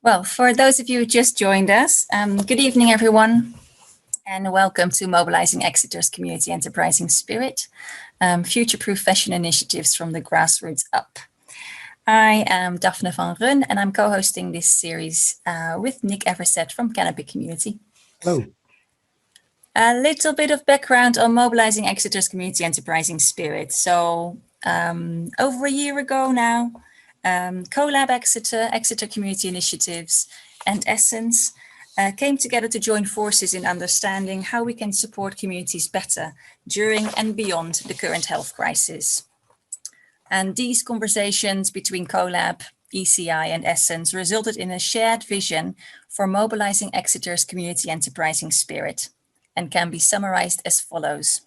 Well, for those of you who just joined us, good evening, everyone, and welcome to Mobilising Exeter's Community Enterprising Spirit, future-proof fashion initiatives from the grassroots up. I am Daphne van Run, and I'm co-hosting this series with Nick Eversett from Canopy Community. Hello. A little bit of background on Mobilising Exeter's Community Enterprising Spirit. So over a year ago now, CoLab Exeter, Exeter Community Initiatives, and Essence came together to join forces in understanding how we can support communities better during and beyond the current health crisis. And these conversations between CoLab, ECI, and Essence resulted in a shared vision for mobilizing Exeter's community enterprising spirit, and can be summarized as follows.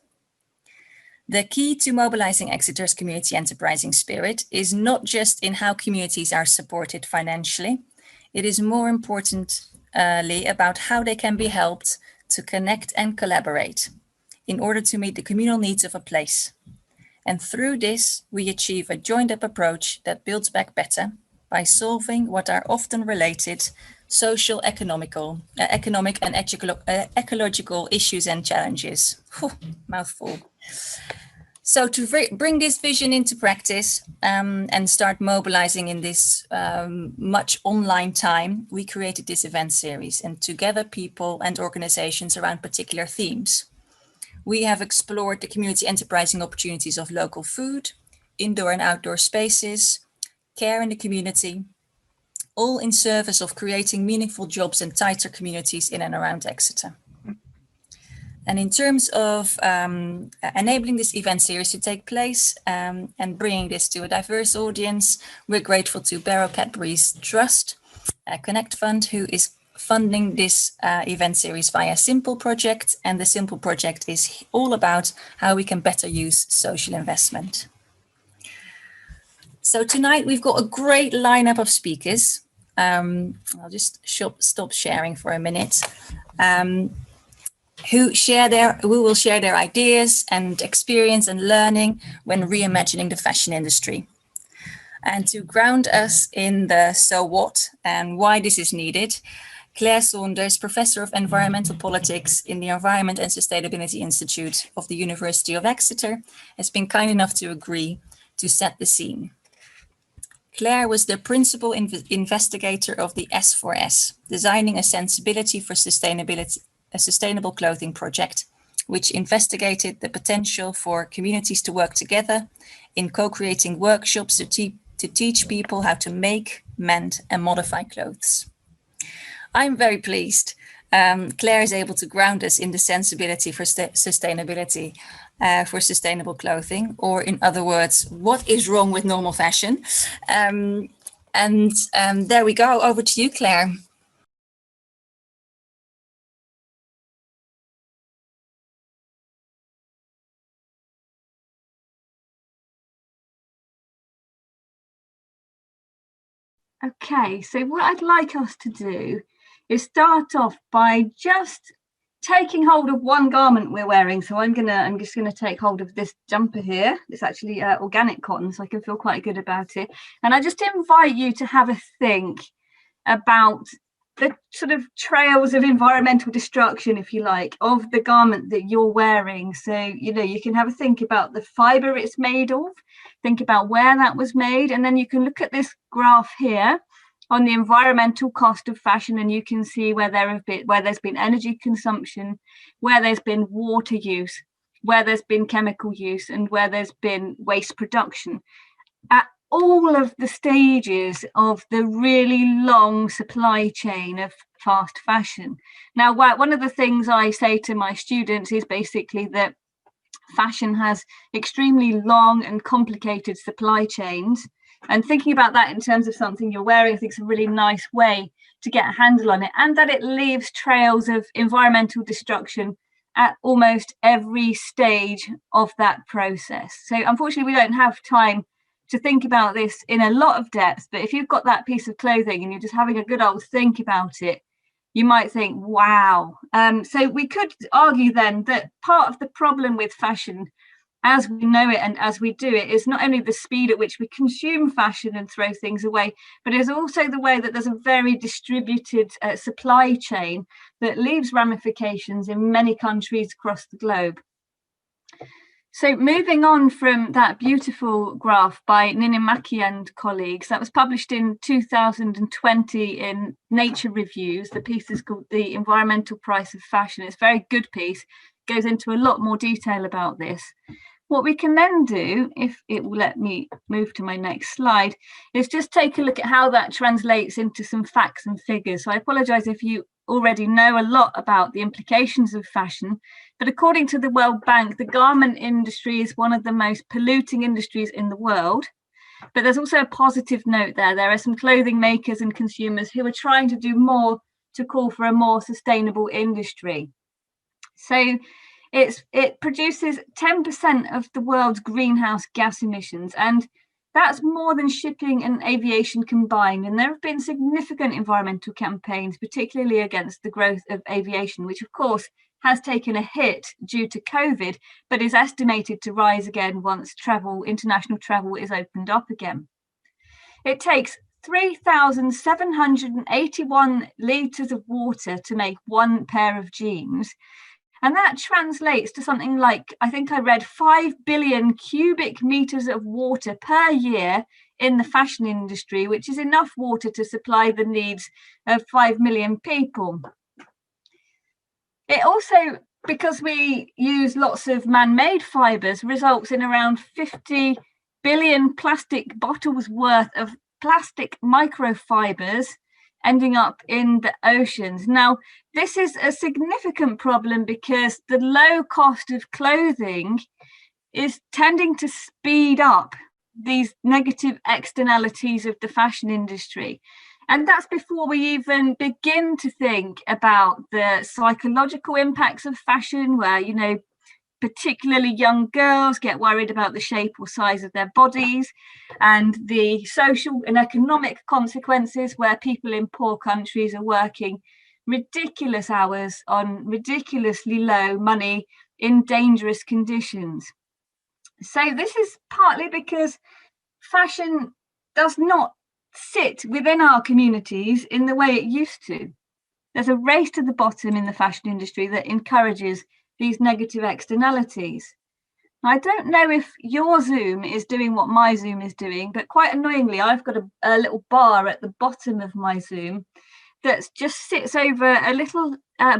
The key to mobilizing Exeter's community enterprising spirit is not just in how communities are supported financially, it is more importantly about how they can be helped to connect and collaborate in order to meet the communal needs of a place. And through this, we achieve a joined-up approach that builds back better by solving what are often related social, economic and ecological issues and challenges. Whew, mouthful. So to bring this vision into practice and start mobilizing in this much online time, we created this event series and together people and organizations around particular themes. We have explored the community enterprising opportunities of local food, indoor and outdoor spaces, care in the community, all in service of creating meaningful jobs and tighter communities in and around Exeter. And in terms of enabling this event series to take place and bringing this to a diverse audience, we're grateful to Barrow Cadbury's Trust, Connect Fund, who is funding this event series via Simple Project. And the Simple Project is all about how we can better use social investment. So tonight we've got a great lineup of speakers. I'll just stop sharing for a minute. Who will share their ideas and experience and learning when reimagining the fashion industry. And to ground us in the so what and why this is needed, Clare Saunders, Professor of Environmental Politics in the Environment and Sustainability Institute of the University of Exeter, has been kind enough to agree to set the scene. Clare was the principal investigator of the S4S, Designing a Sensibility for Sustainability, a sustainable clothing project, which investigated the potential for communities to work together in co-creating workshops to teach people how to make, mend, and modify clothes. I'm very pleased Clare is able to ground us in the sensibility for sustainability for sustainable clothing, or in other words, what is wrong with normal fashion? There we go. Over to you, Clare. Okay, so what I'd like us to do is start off by just taking hold of one garment we're wearing. So I'm just gonna take hold of this jumper here. It's actually organic cotton, so I can feel quite good about it. And I just invite you to have a think about the sort of trails of environmental destruction, if you like, of the garment that you're wearing. So, you know, you can have a think about the fiber it's made of, think about where that was made, and then you can look at this graph here on the environmental cost of fashion, and you can see where there's been energy consumption, where there's been water use, where there's been chemical use, and where there's been waste production. At all of the stages of the really long supply chain of fast fashion. Now, one of the things I say to my students is basically that fashion has extremely long and complicated supply chains. And thinking about that in terms of something you're wearing, I think is a really nice way to get a handle on it, and that it leaves trails of environmental destruction at almost every stage of that process. So unfortunately, we don't have time to think about this in a lot of depth, but if you've got that piece of clothing and you're just having a good old think about it, you might think, wow. So we could argue then that part of the problem with fashion as we know it and as we do it is not only the speed at which we consume fashion and throw things away, but is also the way that there's a very distributed supply chain that leaves ramifications in many countries across the globe. So moving on from that beautiful graph by Ninimaki and colleagues, that was published in 2020 in Nature Reviews. The piece is called The Environmental Price of Fashion. It's a very good piece, goes into a lot more detail about this. What we can then do, if it will let me move to my next slide, is just take a look at how that translates into some facts and figures. So I apologise if you already know a lot about the implications of fashion, but according to the World Bank, the garment industry is one of the most polluting industries in the world. But there's also a positive note there. There are some clothing makers and consumers who are trying to do more to call for a more sustainable industry. So it produces 10% of the world's greenhouse gas emissions, and that's more than shipping and aviation combined. And there have been significant environmental campaigns, particularly against the growth of aviation, which of course has taken a hit due to COVID, but is estimated to rise again once international travel is opened up again. It takes 3,781 litres of water to make one pair of jeans. And that translates to something like, I think I read 5 billion cubic meters of water per year in the fashion industry, which is enough water to supply the needs of 5 million people. It also, because we use lots of man-made fibers, results in around 50 billion plastic bottles worth of plastic microfibers ending up in the oceans. Now, this is a significant problem because the low cost of clothing is tending to speed up these negative externalities of the fashion industry. And that's before we even begin to think about the psychological impacts of fashion, where, you know, particularly young girls get worried about the shape or size of their bodies, and the social and economic consequences where people in poor countries are working ridiculous hours on ridiculously low money in dangerous conditions. So this is partly because fashion does not sit within our communities in the way it used to. There's a race to the bottom in the fashion industry that encourages these negative externalities. I don't know if your Zoom is doing what my Zoom is doing, but quite annoyingly, I've got a little bar at the bottom of my Zoom that just sits over a little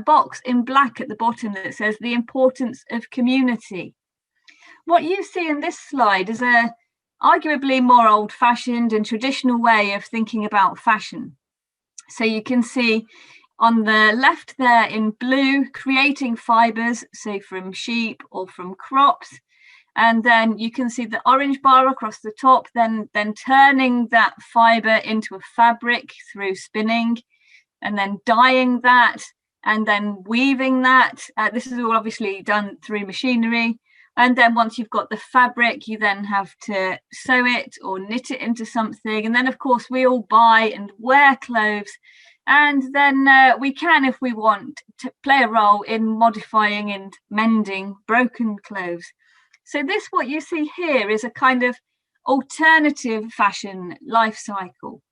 box in black at the bottom that says the importance of community. What you see in this slide is a arguably more old-fashioned and traditional way of thinking about fashion. So you can see on the left there in blue, creating fibers, say from sheep or from crops. And then you can see the orange bar across the top, then turning that fiber into a fabric through spinning, and then dyeing that, and then weaving that. This is all obviously done through machinery. And then once you've got the fabric, you then have to sew it or knit it into something. And then, of course, we all buy and wear clothes. And then we can, if we want, to play a role in modifying and mending broken clothes. So this, what you see here, is a kind of alternative fashion life cycle,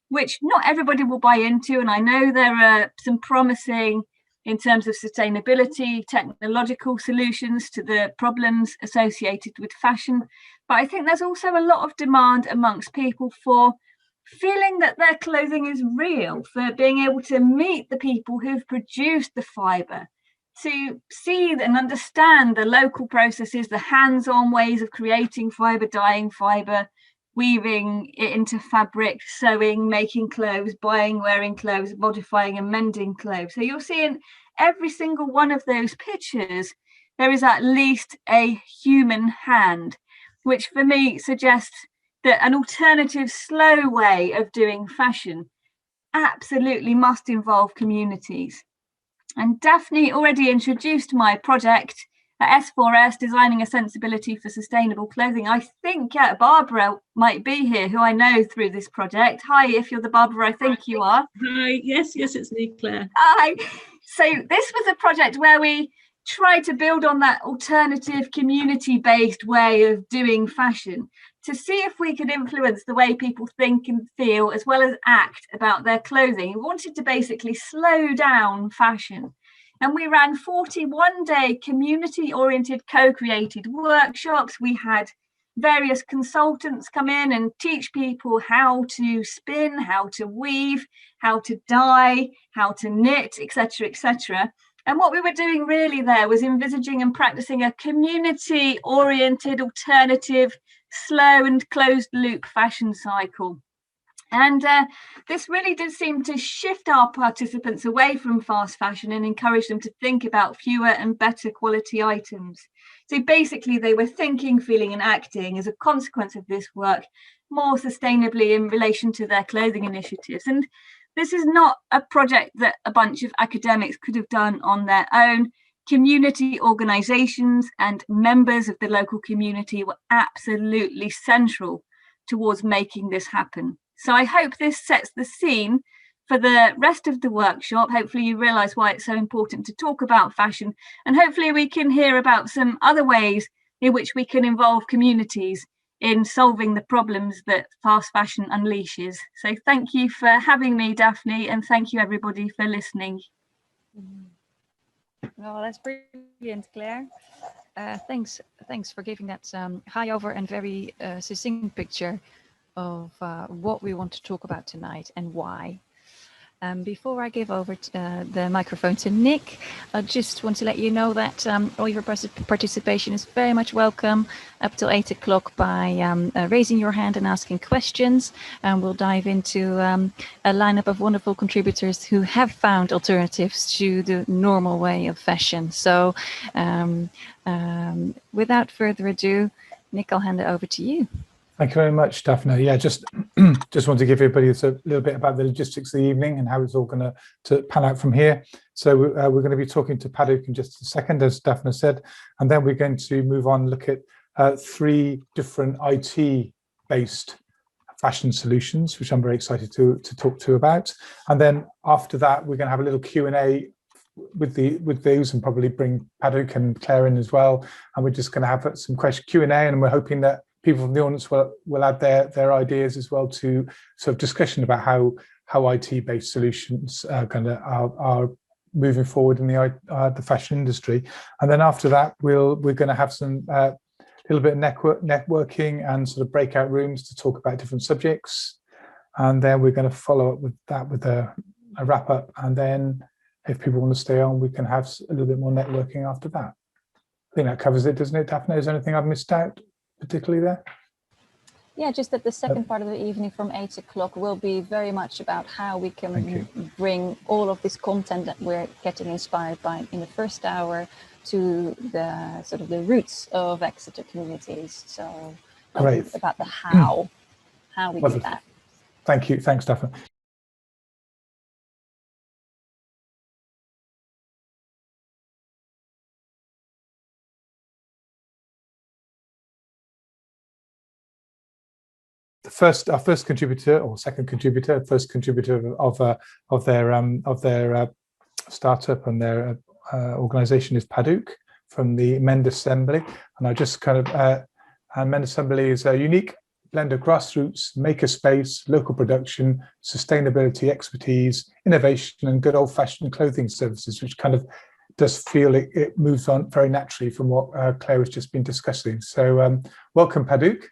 which not everybody will buy into. And I know there are some promising, in terms of sustainability, technological solutions to the problems associated with fashion. But I think there's also a lot of demand amongst people for feeling that their clothing is real, for being able to meet the people who've produced the fibre, to see and understand the local processes, the hands-on ways of creating fibre, dyeing fibre, weaving it into fabric, sewing, making clothes, buying, wearing clothes, modifying and mending clothes. So you'll see in every single one of those pictures, there is at least a human hand, which for me suggests that an alternative, slow way of doing fashion absolutely must involve communities. And Daphne already introduced my project at S4S, Designing a Sensibility for Sustainable Clothing. I think Barbara might be here, who I know through this project. Hi, if you're the Barbara I think you are. Hi, yes, it's me, Claire. Hi. So this was a project where we try to build on that alternative community-based way of doing fashion to see if we could influence the way people think and feel as well as act about their clothing. We wanted to basically slow down fashion. And we ran 41-day community-oriented co-created workshops. We had various consultants come in and teach people how to spin, how to weave, how to dye, how to knit, etc., etc. And what we were doing really there was envisaging and practicing a community-oriented, alternative, slow and closed loop fashion cycle. And this really did seem to shift our participants away from fast fashion and encourage them to think about fewer and better quality items. So basically, they were thinking, feeling, and acting as a consequence of this work more sustainably in relation to their clothing initiatives. And this is not a project that a bunch of academics could have done on their own. Community organisations and members of the local community were absolutely central towards making this happen. So I hope this sets the scene for the rest of the workshop. Hopefully you realise why it's so important to talk about fashion, and hopefully we can hear about some other ways in which we can involve communities in solving the problems that fast fashion unleashes. So thank you for having me, Daphne, and thank you everybody for listening. Well, that's brilliant, Claire. Thanks for giving that high over and very succinct picture of what we want to talk about tonight and why. Before I give over the microphone to Nick, I just want to let you know that all your participation is very much welcome up till 8 o'clock by raising your hand and asking questions. And we'll dive into a lineup of wonderful contributors who have found alternatives to the normal way of fashion. So without further ado, Nick, I'll hand it over to you. Thank you very much, Daphne. Yeah, just want to give everybody a little bit about the logistics of the evening and how it's all going to pan out from here. So we're going to be talking to Padouk in just a second, as Daphne said, and then we're going to move on and look at 3 different IT-based fashion solutions, which I'm very excited to talk to about. And then after that, we're going to have a little Q&A with those, and probably bring Padouk and Claire in as well. And we're just going to have some Q&A, and we're hoping that people from the audience will add their ideas as well to sort of discussion about how IT-based solutions are moving forward in the fashion industry. And then after that, we're going to have some little bit of networking and sort of breakout rooms to talk about different subjects. And then we're going to follow up with that with a wrap up. And then if people want to stay on, we can have a little bit more networking after that. I think that covers it, doesn't it, Daphne? Is there anything I've missed out particularly there? Yeah, just that the second part of the evening from 8 o'clock will be very much about how we can bring all of this content that we're getting inspired by in the first hour to the sort of the roots of Exeter communities. So about the how we do that. Thank you. Thanks, Daphne. Our first contributor or second contributor, first contributor of their startup and their organisation is Padouk from the Mend Assembly, and I just and Mend Assembly is a unique blend of grassroots, makerspace, local production, sustainability, expertise, innovation, and good old-fashioned clothing services, which kind of does feel it moves on very naturally from what Claire has just been discussing. So welcome, Padouk.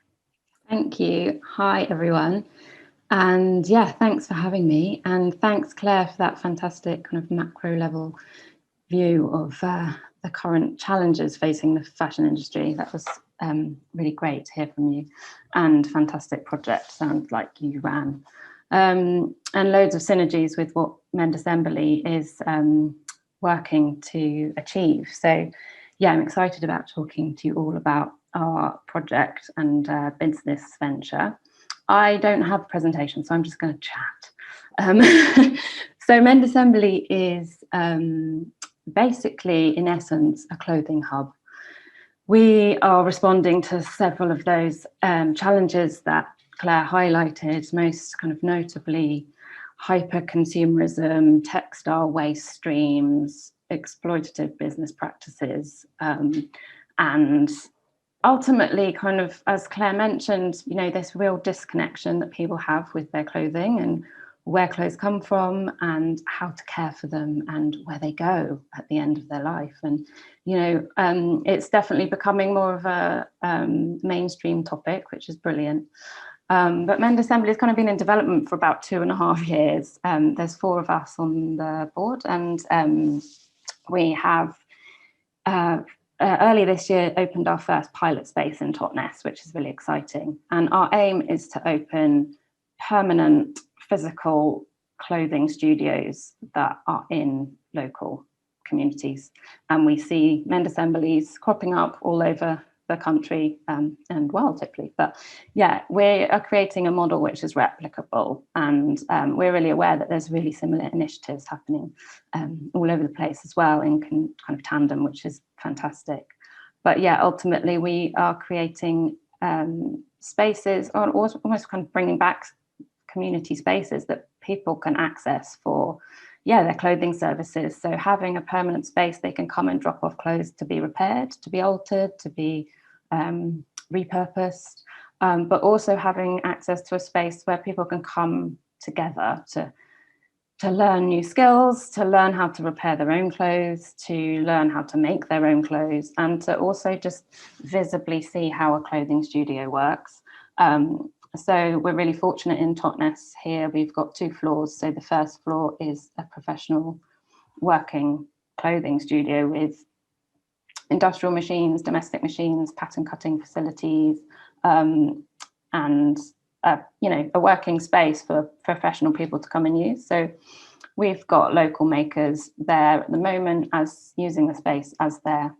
Thank you. Hi, everyone. And yeah, thanks for having me. And thanks, Claire, for that fantastic kind of macro level view of the current challenges facing the fashion industry. That was really great to hear from you, and fantastic project. Sounds like you ran. And loads of synergies with what Mend Assembly is working to achieve. So yeah, I'm excited about talking to you all about our project and business venture. I don't have a presentation, so I'm just going to chat. So Mend Assembly is basically, in essence, a clothing hub. We are responding to several of those challenges that Claire highlighted, most kind of notably hyper-consumerism, textile waste streams, exploitative business practices, and ultimately, kind of, as Claire mentioned, you know, this real disconnection that people have with their clothing and where clothes come from and how to care for them and where they go at the end of their life. And, you know, it's definitely becoming more of a mainstream topic, which is brilliant. But Mend Assembly has kind of been in development for about 2.5 years. There's 4 of us on the board, and we have early this year opened our first pilot space in Totnes, which is really exciting. And our aim is to open permanent physical clothing studios that are in local communities. And we see Mend Assemblies cropping up all over the country and world, hopefully. But yeah, we are creating a model which is replicable, and we're really aware that there's really similar initiatives happening all over the place as well in kind of tandem, which is fantastic. But yeah, ultimately we are creating spaces, or almost kind of bringing back community spaces that people can access for their clothing services. So having a permanent space, they can come and drop off clothes to be repaired, to be altered, to be repurposed, but also having access to a space where people can come together to learn new skills, to learn how to repair their own clothes, to learn how to make their own clothes, and to also just visibly see how a clothing studio works. So we're really fortunate in Totnes here. We've got 2 floors. So the first floor is a professional working clothing studio with industrial machines, domestic machines, pattern cutting facilities, and you know, a working space for professional people to come and use. So we've got local makers there at the moment as using the space as their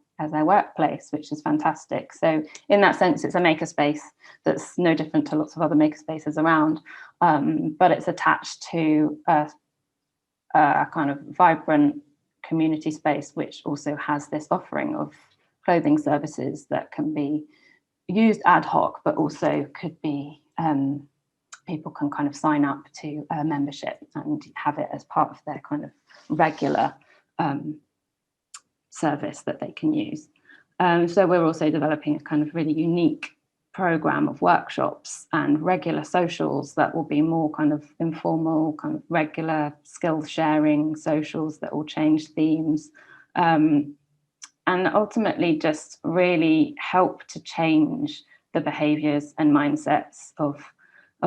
workplace, which is fantastic. So in that sense, it's a maker space that's no different to lots of other maker spaces around, but it's attached to a kind of vibrant community space, which also has this offering of clothing services that can be used ad hoc, but also could be, people can kind of sign up to a membership and have it as part of their kind of regular service that they can use. So we're also developing a kind of really unique program of workshops and regular socials that will be more kind of informal, kind of regular skills sharing socials that will change themes, and ultimately just really help to change the behaviours and mindsets of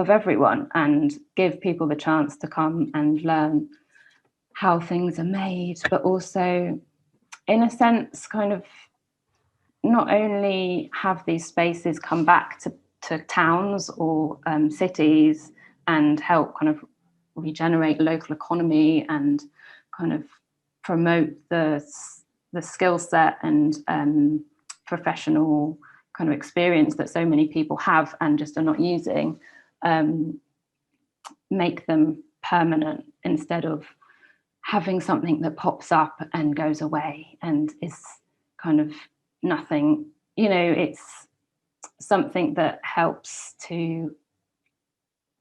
everyone, and give people the chance to come and learn how things are made, but also, in a sense, kind of not only have these spaces come back to towns or cities and help kind of regenerate local economy and kind of promote the skill set and professional kind of experience that so many people have and just are not using, make them permanent instead of having something that pops up and goes away and is kind of nothing. You know, it's something that helps to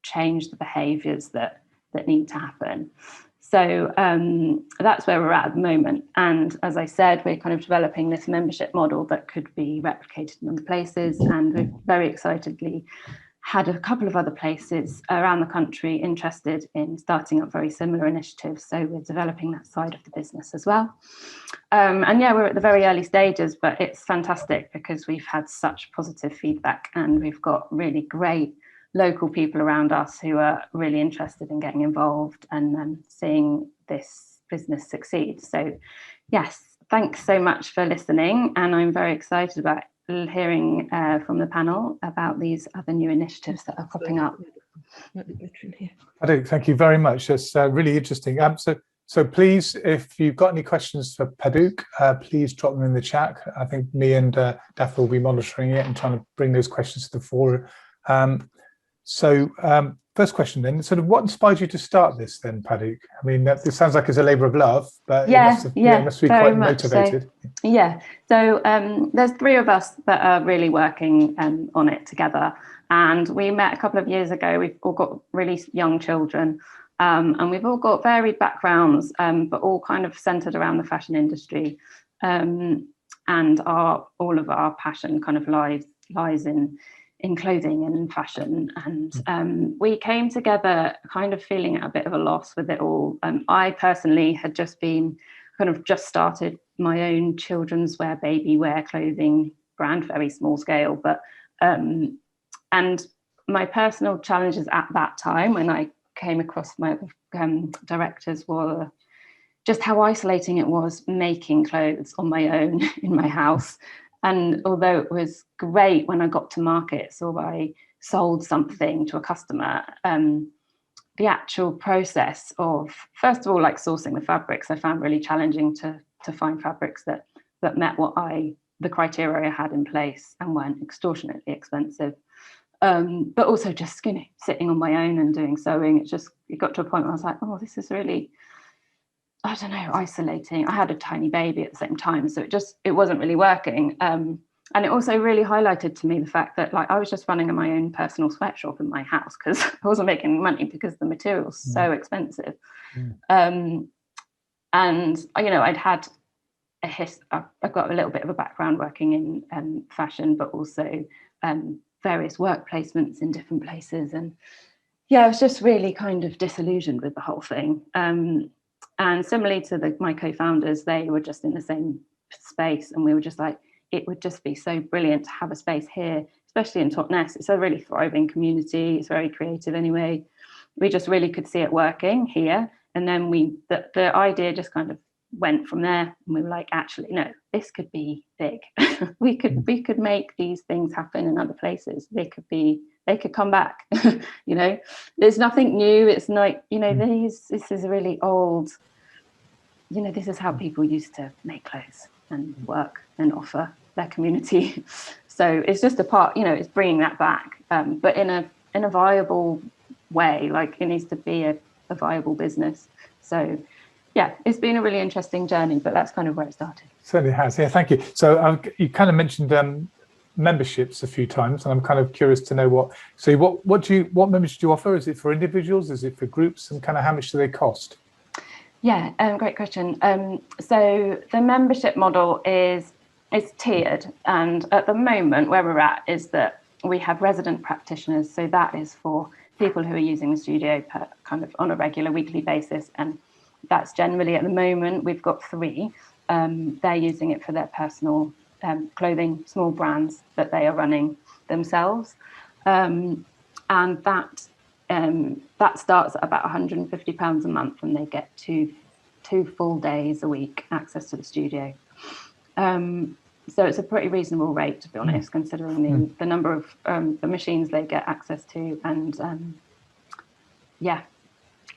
change the behaviours that need to happen. So that's where we're at the moment. And as I said, we're kind of developing this membership model that could be replicated in other places. And we've very excitedly had a couple of other places around the country interested in starting up very similar initiatives. So we're developing that side of the business as well. And yeah, we're at the very early stages, but it's fantastic because we've had such positive feedback and we've got really great local people around us who are really interested in getting involved and seeing this business succeed. So yes, thanks so much for listening. And I'm very excited about hearing from the panel about these other new initiatives that are popping up. Padouk, thank you very much. That's really interesting. So please, if you've got any questions for Padouk, please drop them in the chat. I think me and Daphne will be monitoring it and trying to bring those questions to the fore. First question then, sort of what inspired you to start this then, Padouk? I mean, this sounds like it's a labour of love, but it must be quite motivated. So there's 3 of us that are really working on it together. And we met a couple of years ago. We've all got really young children. And we've all got varied backgrounds, but all kind of centered around the fashion industry. And all of our passion kind of lies in clothing and in fashion. And we came together kind of feeling at a bit of a loss with it all. I personally had just started my own children's wear, baby wear clothing brand, very small scale, but and my personal challenges at that time when I came across my directors were just how isolating it was making clothes on my own in my house. And although it was great when I got to markets or I sold something to a customer, the actual process of, first of all, like sourcing the fabrics, I found really challenging to find fabrics that met the criteria I had in place and weren't extortionately expensive. But also just sitting on my own and doing sewing, it got to a point where I was like, oh, this is really, I don't know, isolating. I had a tiny baby at the same time, so it wasn't really working. And it also really highlighted to me the fact that I was just running my own personal sweatshop in my house because I wasn't making money because the material's so expensive. And I'd had I've got a little bit of a background working in fashion, but also various work placements in different places. And yeah, I was just really kind of disillusioned with the whole thing. And similarly to my co-founders, they were just in the same space, and we were just like, it would just be so brilliant to have a space here, especially in Totnes. It's a really thriving community. It's very creative anyway. We just really could see it working here. And then the idea just kind of went from there, and we were like, actually, no, this could be big. we could make these things happen in other places. They could come back. There's nothing new. It's not, this is really old. This is how people used to make clothes and work and offer their community. So it's just a part, it's bringing that back, but in a viable way. It needs to be a viable business. So yeah, it's been a really interesting journey, but that's kind of where it started. Certainly has. Yeah, thank you. So you kind of mentioned memberships a few times, and I'm kind of curious to know what memberships do you offer? Is it for individuals? Is it for groups? And kind of how much do they cost? Yeah, great question. So the membership model is tiered, and at the moment where we're at is that we have resident practitioners. So that is for people who are using the studio kind of on a regular weekly basis, and that's generally at the moment we've got 3. They're using it for their personal clothing, small brands that they are running themselves, and that starts at about £150 a month, and they get two full days a week access to the studio. So it's a pretty reasonable rate, to be honest, considering the number of the machines they get access to, and yeah.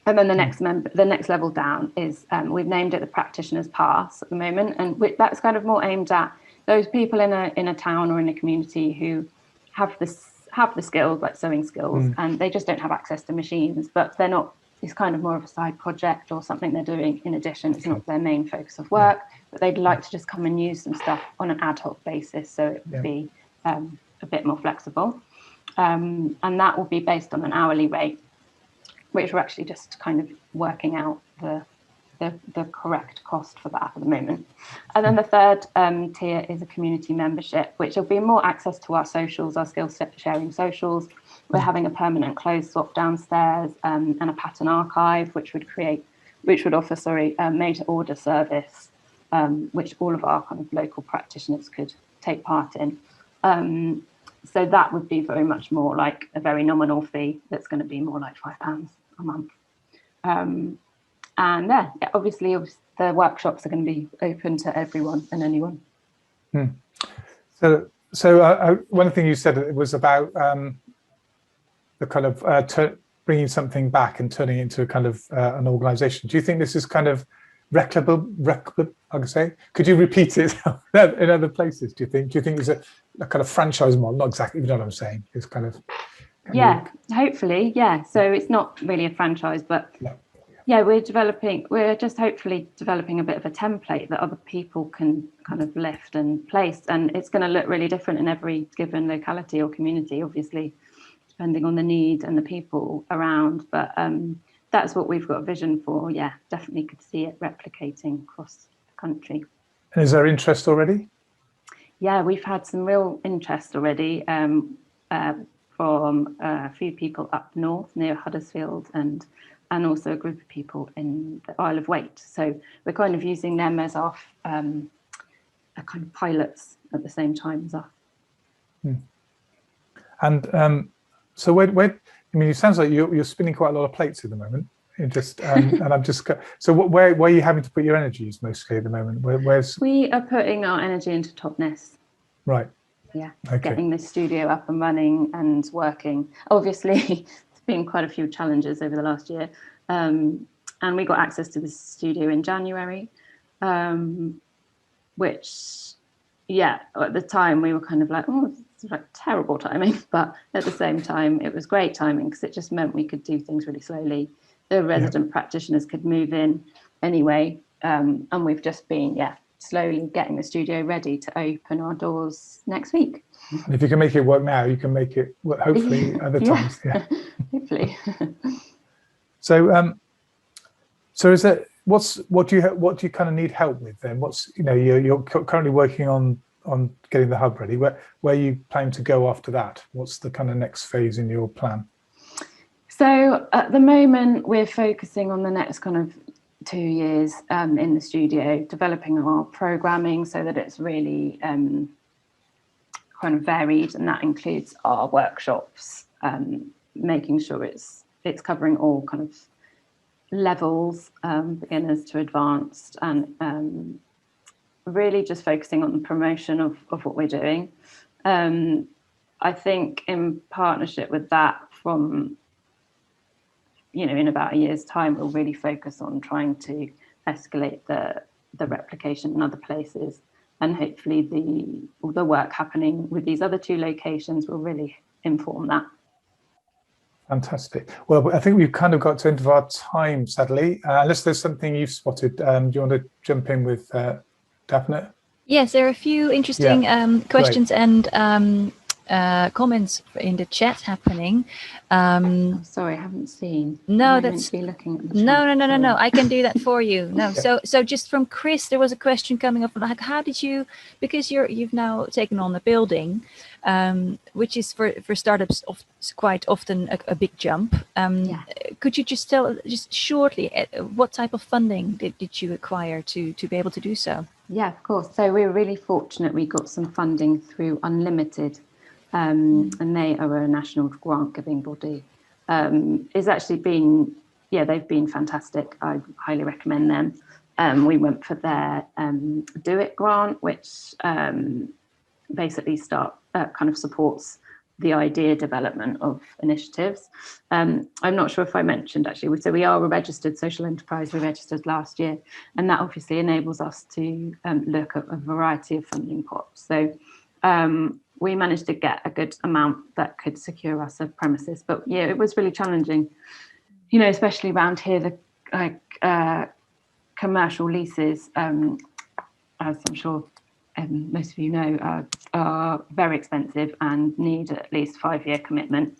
And then the next level down is we've named it the Practitioner's Pass at the moment, and that's kind of more aimed at those people in a town or in a community who have the skills, like sewing skills, and they just don't have access to machines. But they're not. It's kind of more of a side project or something they're doing in addition. It's not their main focus of work, but they'd like to just come and use some stuff on an ad hoc basis, so it would be a bit more flexible, and that will be based on an hourly rate, which we're actually just kind of working out the correct cost for that at the moment. And then the third tier is a community membership, which will be more access to our socials, our skill set sharing socials. We're having a permanent clothes swap downstairs, and a pattern archive, which would offer made to order service, which all of our kind of local practitioners could take part in. So that would be very much more like a very nominal fee. That's going to be more like £5 a month. And obviously the workshops are going to be open to everyone and anyone. So one thing you said, it was about the kind of bringing something back and turning it into a kind of an organisation. Do you think this is kind of replicable? I can say. Could you repeat it in other places? Do you think there's a kind of franchise model? Not exactly, you know what I'm saying. It's kind of. Hopefully, yeah. So it's not really a franchise, but we're just hopefully developing a bit of a template that other people can kind of lift and place, and it's going to look really different in every given locality or community, obviously, depending on the need and the people around. But that's what we've got a vision for. Yeah, definitely could see it replicating across the country. And is there interest already? Yeah, we've had some real interest already from a few people up north near Huddersfield and also a group of people in the Isle of Wight. So we're kind of using them as our kind of pilots at the same time as us. And so where I mean, it sounds like you're spinning quite a lot of plates at the moment. And I'm just so where are you having to put your energies mostly at the moment? Where's we are putting our energy into Totnes. Right. Yeah. Okay. Getting the studio up and running and working. Obviously, there's been quite a few challenges over the last year, and we got access to the studio in January, which, yeah, at the time we were kind of like, oh, it's like terrible timing, but at the same time it was great timing because it just meant we could do things really slowly. The resident practitioners could move in anyway, and we've just been slowly getting the studio ready to open our doors next week. And if you can make it work now, you can make it work hopefully other times. Yeah. Hopefully. So so is that what do you kind of need help with then? What's, you know, you're currently working on getting the hub ready. Where are you planning to go after that? What's the kind of next phase in your plan? So at the moment we're focusing on the next kind of 2 years in the studio, developing our programming so that it's really kind of varied, and that includes our workshops, making sure it's covering all kind of levels, beginners to advanced, and really just focusing on the promotion of what we're doing. I think in partnership with that, from in about a year's time, we'll really focus on trying to escalate the replication in other places, and hopefully the work happening with these other 2 locations will really inform that. Fantastic. Well, I think we've kind of got to the end of our time, sadly, unless there's something you've spotted. Do you want to jump in with Daphne? Yes, there are a few interesting questions great. and comments in the chat happening. I'm sorry, I haven't seen. No, that's be looking at the no. chat. I can do that for you. No, so just from Chris, there was a question coming up like, how did you? Because you've now taken on a building, which is for startups quite often a big jump. Could you just tell just shortly what type of funding did you acquire to be able to do so? Yeah, of course. So we were really fortunate. We got some funding through Unlimited. And they are a national grant giving body. It's actually been, they've been fantastic. I highly recommend them. We went for their Do It grant, which basically kind of supports the idea development of initiatives. I'm not sure if I mentioned actually, so we are a registered social enterprise. We registered last year, and that obviously enables us to look at a variety of funding pots. So we managed to get a good amount that could secure us a premises, but it was really challenging, especially around here. The commercial leases, as I'm sure most of you know, are very expensive and need at least 5-year commitment.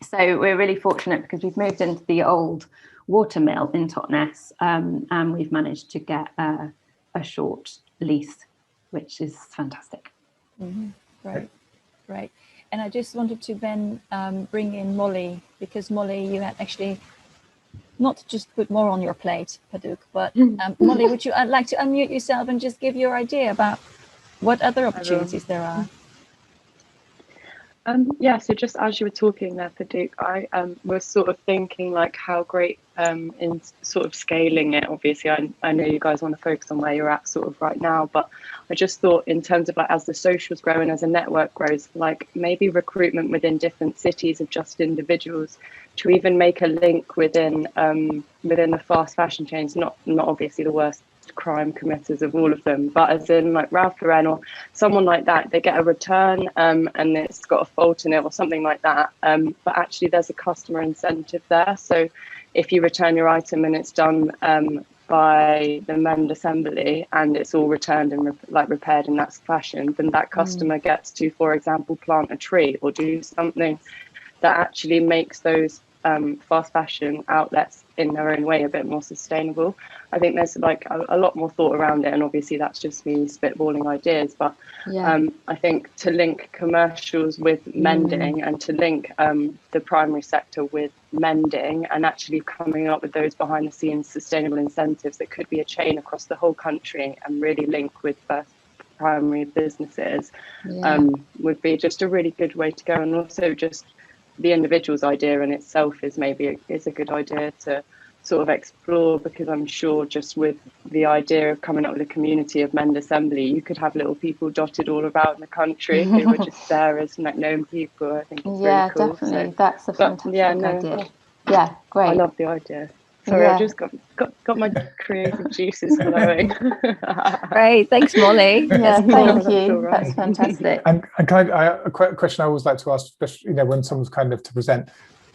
So we're really fortunate because we've moved into the old water mill in Totnes, and we've managed to get a short lease, which is fantastic. Mm-hmm. Right. And I just wanted to then bring in Mollie, because Mollie, you had actually not just put more on your plate, Padouk, but Mollie, would you like to unmute yourself and just give your idea about what other opportunities there are? So just as you were talking there, Padouk, I was sort of thinking like how great in sort of scaling it. Obviously, I know you guys want to focus on where you're at sort of right now, but I just thought in terms of like as the socials grow and as a network grows, like maybe recruitment within different cities of just individuals to even make a link within the fast fashion chains, not obviously the worst crime committers of all of them, but as in like Ralph Lauren or someone like that, they get a return and it's got a fault in it or something like that, but actually there's a customer incentive there. So if you return your item and it's done by the mend assembly and it's all returned and repaired in that fashion, then that customer gets to, for example, plant a tree or do something that actually makes those fast fashion outlets in their own way a bit more sustainable. I think there's like a lot more thought around it, and obviously that's just me spitballing ideas, but I think to link commercials with mending and to link the primary sector with mending, and actually coming up with those behind the scenes sustainable incentives that could be a chain across the whole country and really link with primary businesses would be just a really good way to go. And also just the individual's idea in itself is maybe is a good idea to sort of explore, because I'm sure just with the idea of coming up with a community of Mend Assembly, you could have little people dotted all about in the country who were just there as known people. I think it's really cool. Definitely. So, that's a fantastic idea. Yeah, great. I love the idea. Sorry, I just got my creative juices flowing. Great, thanks, Mollie. Yeah, thank you. All right. That's fantastic. And kind of, a question I always like to ask, especially when someone's kind of to present,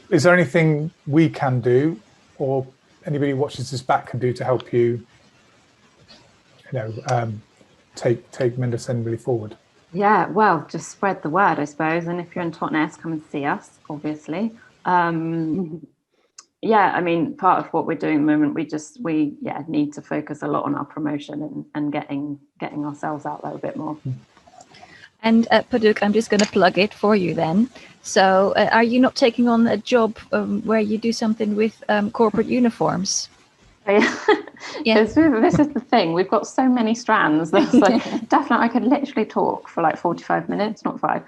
is there anything we can do, or anybody who watches this back can do to help you, take Mend Assembly forward? Yeah, well, just spread the word, I suppose. And if you're in Totnes, come and see us, obviously. Yeah, I mean, part of what we're doing at the moment, we need to focus a lot on our promotion and getting ourselves out there a bit more. And Padouk, I'm just going to plug it for you then. So are you not taking on a job where you do something with corporate uniforms? Yeah. This is the thing. We've got so many strands. That's like, definitely, I could literally talk for like 45 minutes, not 5.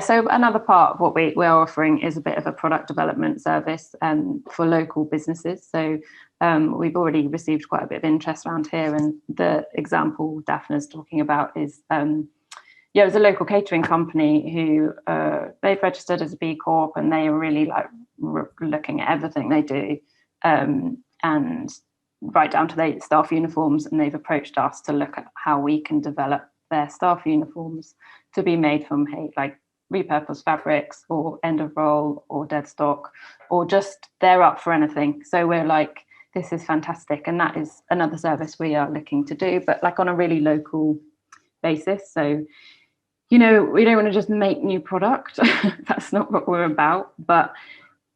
So another part of what we're offering is a bit of a product development service for local businesses. So we've already received quite a bit of interest around here, and the example Daphne's talking about is it was a local catering company who they've registered as a B Corp, and they are really like looking at everything they do, and right down to their staff uniforms, and they've approached us to look at how we can develop their staff uniforms to be made from like repurposed fabrics or end of roll or dead stock, or just they're up for anything. So we're like, this is fantastic, and that is another service we are looking to do, but like on a really local basis. So we don't want to just make new product. That's not what we're about. But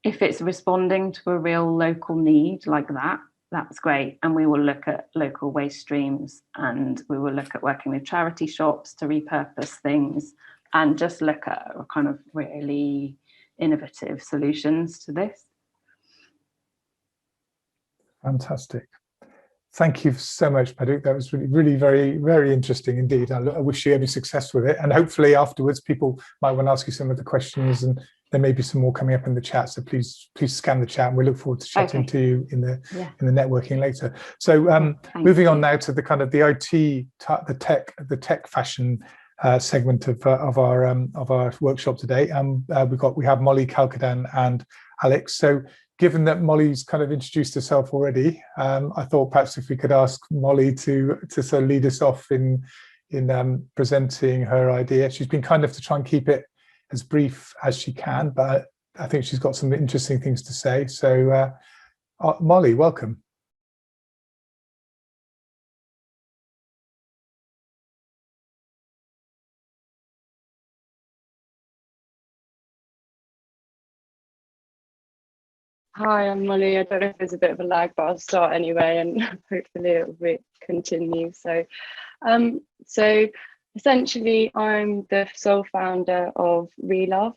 if it's responding to a real local need like that, that's great. And we will look at local waste streams, and we will look at working with charity shops to repurpose things, and just look at kind of really innovative solutions to this. Fantastic. Thank you so much, Padouk. That was really, really very, very interesting indeed. I wish you every success with it. And hopefully afterwards, people might want to ask you some of the questions, and there may be some more coming up in the chat. So please scan the chat, and we look forward to chatting to you in the networking later. So moving on now to the kind of the IT, the tech fashion segment of our workshop today. We have Mollie, Kalkidan, and Alex. So given that Mollie's kind of introduced herself already, I thought perhaps if we could ask Mollie to sort of lead us off in presenting her idea. She's been kind enough to try and keep it as brief as she can, but I think she's got some interesting things to say. So Mollie, welcome. Hi, I'm Mollie. I don't know if there's a bit of a lag, but I'll start anyway, and hopefully it will continue. So essentially, I'm the sole founder of Reluv.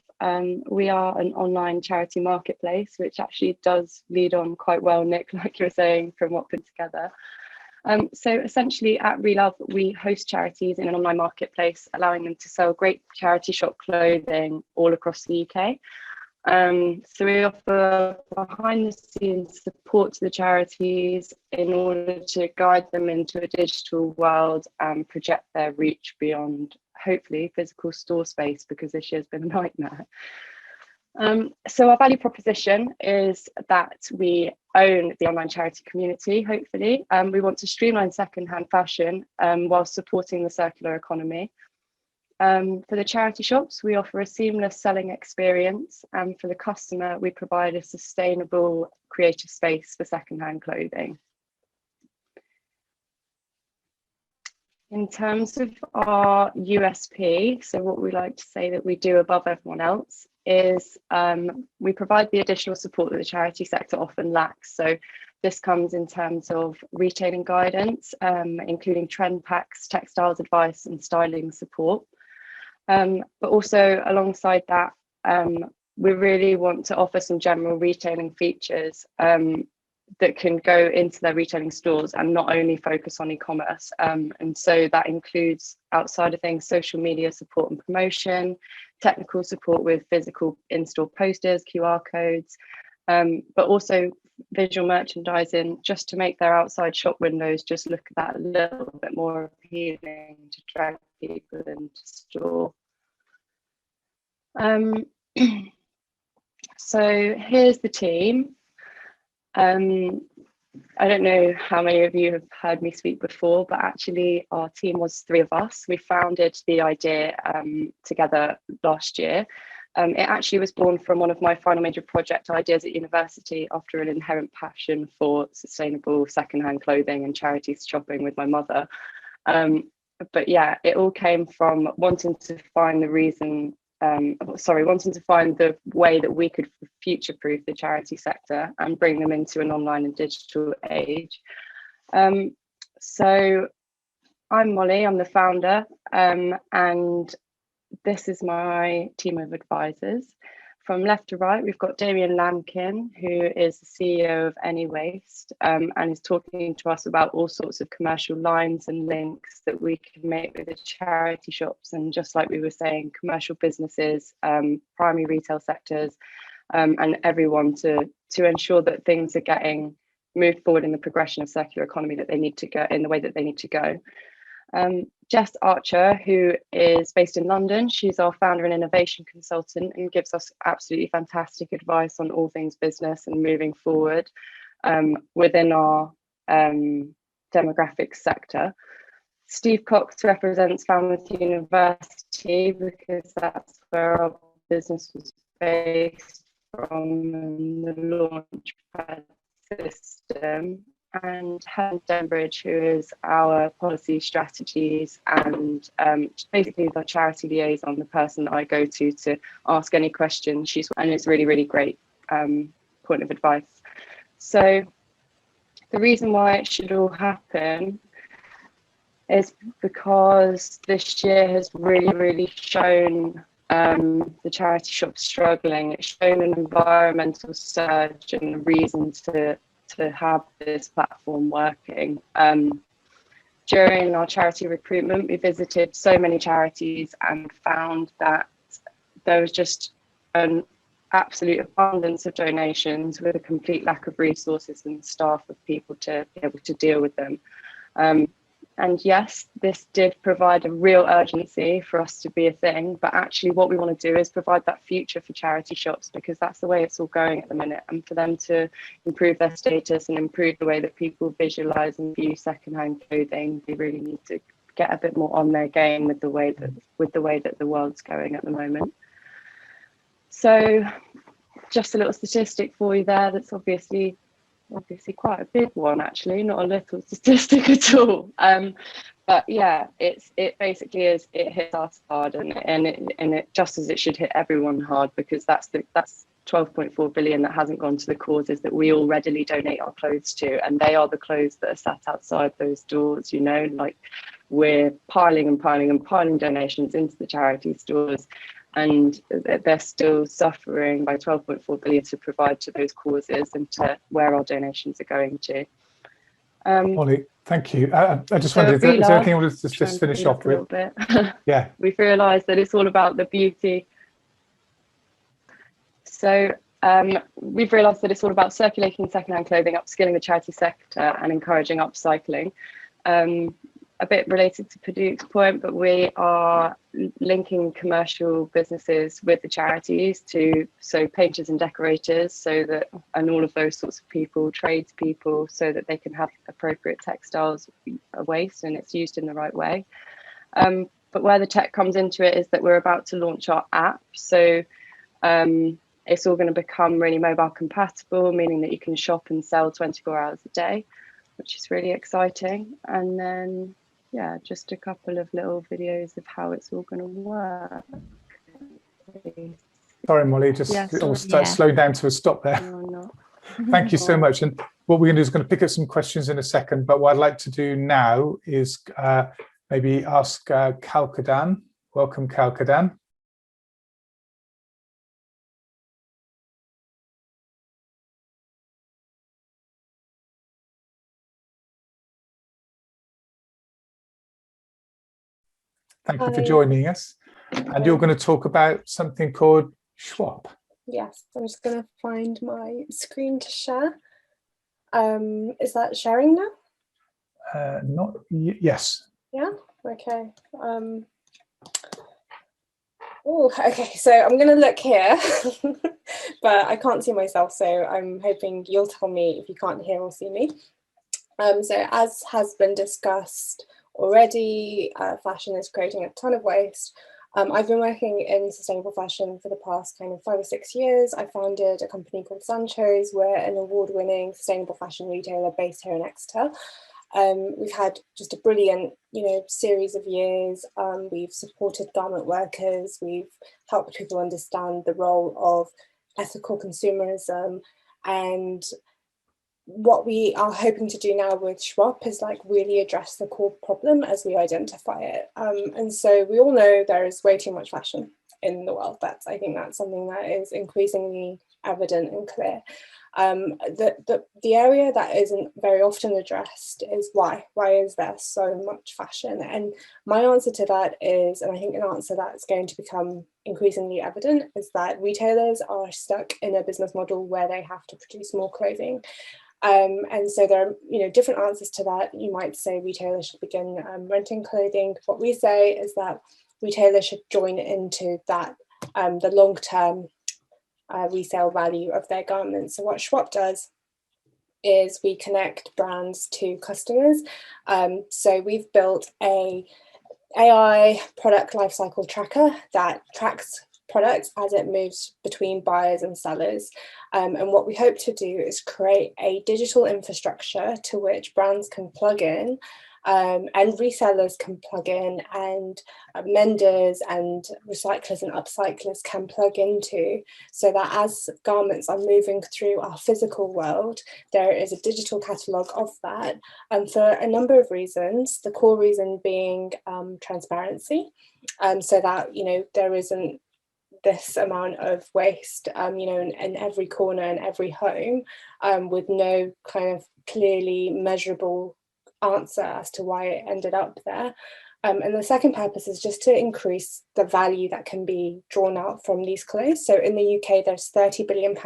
We are an online charity marketplace, which actually does lead on quite well, Nick, like you were saying, from what put together. So essentially at Reluv, we host charities in an online marketplace, allowing them to sell great charity shop clothing all across the UK. So we offer behind the scenes support to the charities in order to guide them into a digital world and project their reach beyond, hopefully, physical store space, because this year's been a nightmare. So our value proposition is that we own the online charity community, hopefully. We want to streamline secondhand fashion while supporting the circular economy. For the charity shops, we offer a seamless selling experience, and for the customer, we provide a sustainable creative space for secondhand clothing. In terms of our USP, so what we like to say that we do above everyone else is we provide the additional support that the charity sector often lacks. So this comes in terms of retailing guidance, including trend packs, textiles advice and styling support. But also alongside that, we really want to offer some general retailing features that can go into their retailing stores and not only focus on e-commerce. And so that includes, outside of things, social media support and promotion, technical support with physical in-store posters, QR codes, but also visual merchandising, just to make their outside shop windows just look at that a little bit more appealing to drag people into store. So here's the team. I don't know how many of you have heard me speak before, but actually our team was 3 of us. We founded the idea together last year. It actually was born from one of my final major project ideas at university after an inherent passion for sustainable secondhand clothing and charity shopping with my mother. But yeah, it all came from wanting to find the reason, wanting to find the way that we could future-proof the charity sector and bring them into an online and digital age. So I'm Mollie, I'm the founder, and this is my team of advisors. From left to right, we've got Damien Lamkin, who is the CEO of Any Waste, and is talking to us about all sorts of commercial lines and links that we can make with the charity shops. And just like we were saying, commercial businesses, primary retail sectors, and everyone to ensure that things are getting moved forward in the progression of circular economy that they need to go in the way that they need to go. Jess Archer, who is based in London, she's our founder and innovation consultant and gives us absolutely fantastic advice on all things business and moving forward within our demographic sector. Steve Cox represents Falmouth University because that's where our business was based from, the Launchpad system. And Helen Denbridge, who is our policy strategies and basically the charity liaison, the person that I go to ask any questions. And it's really, really great point of advice. So the reason why it should all happen is because this year has really, really shown the charity shop struggling. It's shown an environmental surge and a reason to have this platform working. During our charity recruitment, we visited so many charities and found that there was just an absolute abundance of donations with a complete lack of resources and staff of people to be able to deal with them. And yes, this did provide a real urgency for us to be a thing, but actually what we want to do is provide that future for charity shops, because that's the way it's all going at the minute. And for them to improve their status and improve the way that people visualize and view secondhand clothing, they really need to get a bit more on their game with the way that the world's going at the moment. So just a little statistic for you there that's obviously quite a big one, actually, not a little statistic at all. But yeah, it basically is, it hits us hard, and it just as it should hit everyone hard, because that's 12.4 billion that hasn't gone to the causes that we all readily donate our clothes to, and they are the clothes that are sat outside those doors, you know, like we're piling donations into the charity stores, and they're still suffering by 12.4 billion to provide to those causes and to where our donations are going to. Mollie, thank you. I just wondered, is there anything I wanted to just finish off with? Yeah. We've realised that it's all about the beauty. So we've realised that it's all about circulating secondhand clothing, upskilling the charity sector and encouraging upcycling. A bit related to Padouk's point, but we are linking commercial businesses with the charities so painters and decorators, and all of those sorts of people, tradespeople, so that they can have appropriate textiles waste and it's used in the right way. But where the tech comes into it is that we're about to launch our app. So it's all going to become really mobile compatible, meaning that you can shop and sell 24 hours a day, which is really exciting. And then yeah, just a couple of little videos of how it's all going to work. Sorry, Mollie, just Yeah, it all sorry, started yeah. slowing down to a stop there. No, no. Thank you so much. And what we're going to do is going to pick up some questions in a second, but what I'd like to do now is maybe ask Kalkidan. Welcome, Kalkidan. Thank you for joining us. And you're going to talk about something called Shwap. Yes, I'm just going to find my screen to share. Is that sharing now? Yes. Yeah, okay. Oh, okay, so I'm going to look here, but I can't see myself, so I'm hoping you'll tell me if you can't hear or see me. So as has been discussed already, fashion is creating a ton of waste. I've been working in sustainable fashion for the past kind of 5 or 6 years. I founded a company called Sancho's. We're an award-winning sustainable fashion retailer based here in Exeter. We've had just a brilliant, series of years. We've supported garment workers. We've helped people understand the role of ethical consumerism, and what we are hoping to do now with Shwap is really address the core problem as we identify it. And so we all know there is way too much fashion in the world. I think that's something that is increasingly evident and clear. The area that isn't very often addressed is why. Why is there so much fashion? And my answer to that is, and I think an answer that's going to become increasingly evident, is that retailers are stuck in a business model where they have to produce more clothing. And so there are different answers to that. You might say retailers should begin renting clothing. What we say is that retailers should join into that the long-term resale value of their garments. So what Shwap does is we connect brands to customers. So we've built a AI product lifecycle tracker that tracks products as it moves between buyers and sellers. And what we hope to do is create a digital infrastructure to which brands can plug in, and resellers can plug in, and menders and recyclers and upcyclers can plug into, so that as garments are moving through our physical world, there is a digital catalogue of that, for a number of reasons, the core reason being transparency, so that there isn't this amount of waste in every corner and every home, with no kind of clearly measurable answer as to why it ended up there. And the second purpose is just to increase the value that can be drawn out from these clothes. So in the UK, there's £30 billion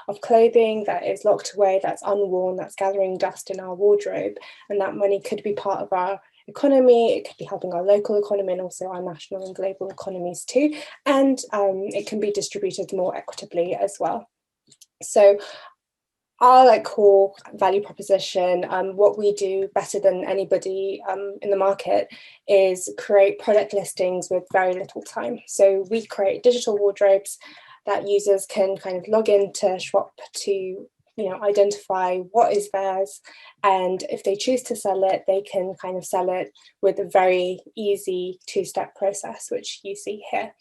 of clothing that is locked away, that's unworn, that's gathering dust in our wardrobe. And that money could be part of our economy, it could be helping our local economy and also our national and global economies too. And it can be distributed more equitably as well. So our core value proposition, what we do better than anybody in the market is create product listings with very little time. So we create digital wardrobes that users can kind of log into Shwap to identify what is theirs, and if they choose to sell it, they can kind of sell it with a very easy two-step process, which you see here.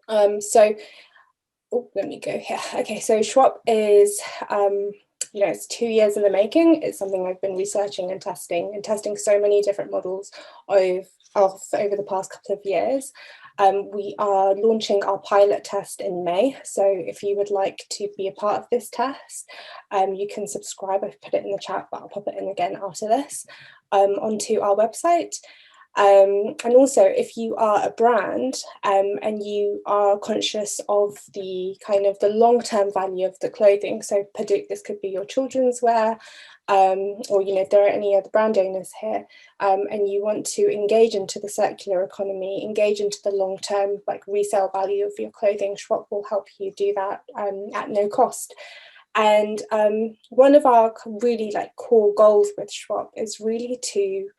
Let me go here. Okay, so Shwap is, it's 2 years in the making. It's something I've been researching and testing so many different models over the past couple of years. We are launching our pilot test in May. So if you would like to be a part of this test, you can subscribe. I've put it in the chat, but I'll pop it in again after this, onto our website. And also, if you are a brand and you are conscious of the kind of the long-term value of the clothing, so Padouk, this could be your children's wear, or if there are any other brand owners here, and you want to engage into the circular economy, engage into the long-term resale value of your clothing, Shwap will help you do that at no cost. And one of our really core goals with Shwap is really to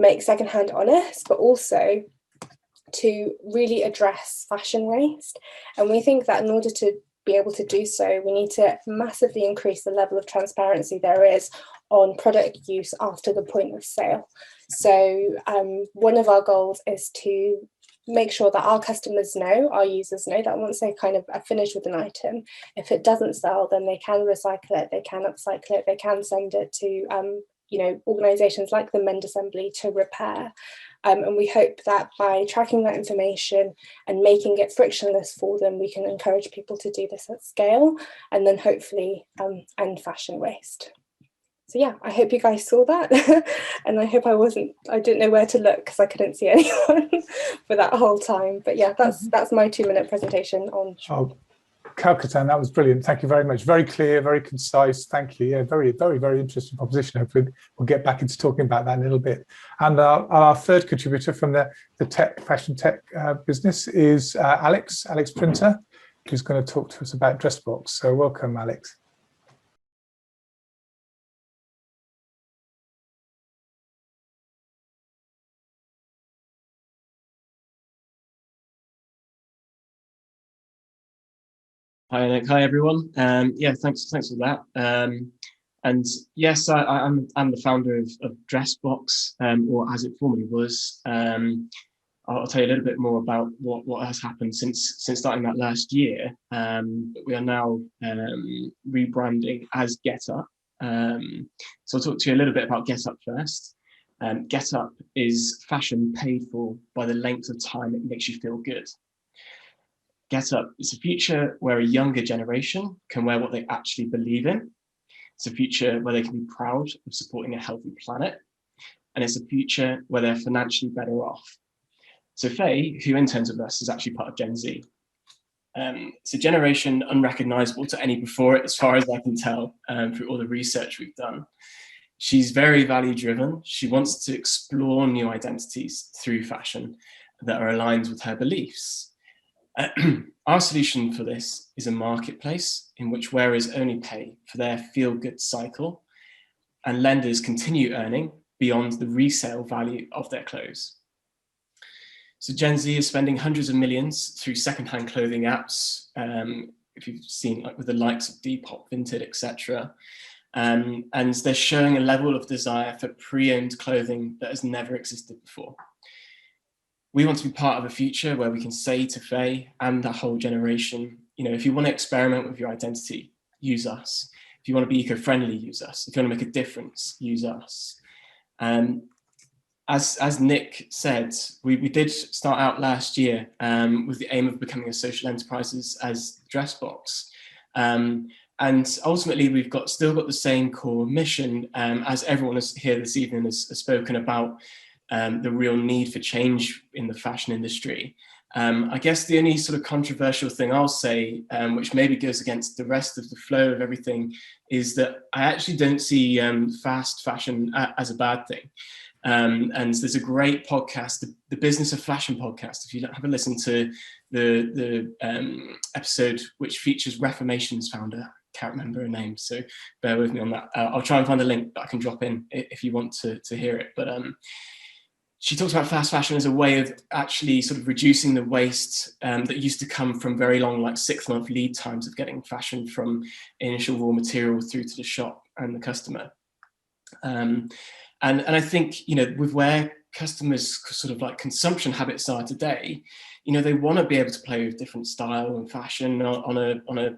make secondhand honest, but also to really address fashion waste. And we think that in order to be able to do so, we need to massively increase the level of transparency there is on product use after the point of sale. So one of our goals is to make sure that our customers know, our users know, that once they kind of are finished with an item, if it doesn't sell, then they can recycle it, they can upcycle it, they can send it to you know, organisations like the Mend Assembly to repair. And we hope that by tracking that information and making it frictionless for them, we can encourage people to do this at scale, and then hopefully end fashion waste. So yeah, I hope you guys saw that. And I hope I didn't know where to look because I couldn't see anyone for that whole time. But yeah, that's my 2-minute presentation on Shwap. Kalkidan, that was brilliant. Thank you very much. Very clear, very concise. Thank you. Yeah, very, very, very interesting proposition. Hopefully we'll get back into talking about that in a little bit. And our third contributor from the fashion tech business is Alex Printer, who's going to talk to us about Dressbox. So welcome, Alex. Hi, Nick. Hi, everyone. Yeah, thanks for that. And yes, I'm the founder of Dressbox, or as it formerly was. I'll tell you a little bit more about what has happened since starting that last year. But we are now rebranding as GetUp. So I'll talk to you a little bit about GetUp first. GetUp is fashion paid for by the length of time it makes you feel good. GetUp is a future where a younger generation can wear what they actually believe in. It's a future where they can be proud of supporting a healthy planet. And it's a future where they're financially better off. So Faye, who interns with us, is actually part of Gen Z. It's a generation unrecognizable to any before it, as far as I can tell, through all the research we've done. She's very value driven. She wants to explore new identities through fashion that are aligned with her beliefs. Our solution for this is a marketplace in which wearers only pay for their feel-good cycle and lenders continue earning beyond the resale value of their clothes. So Gen Z is spending hundreds of millions through secondhand clothing apps, if you've seen like with the likes of Depop, Vinted, etc. And they're showing a level of desire for pre-owned clothing that has never existed before. We want to be part of a future where we can say to Faye and that whole generation, you know, if you want to experiment with your identity, use us. If you want to be eco-friendly, use us. If you want to make a difference, use us. As Nick said, we did start out last year with the aim of becoming a social enterprise as Dressbox. And ultimately, we've still got the same core mission as everyone here this evening has spoken about. The real need for change in the fashion industry. I guess the only sort of controversial thing I'll say, which maybe goes against the rest of the flow of everything, is that I actually don't see fast fashion as a bad thing. And there's a great podcast, the Business of Fashion podcast. If you have a listen to the episode which features Reformation's founder, can't remember her name, so bear with me on that. I'll try and find a link that I can drop in if you want to hear it. But she talks about fast fashion as a way of actually sort of reducing the waste that used to come from very long, like 6-month lead times of getting fashion from initial raw material through to the shop and the customer. And I think, you know, with where customers' sort of like consumption habits are today, you know, they want to be able to play with different style and fashion on a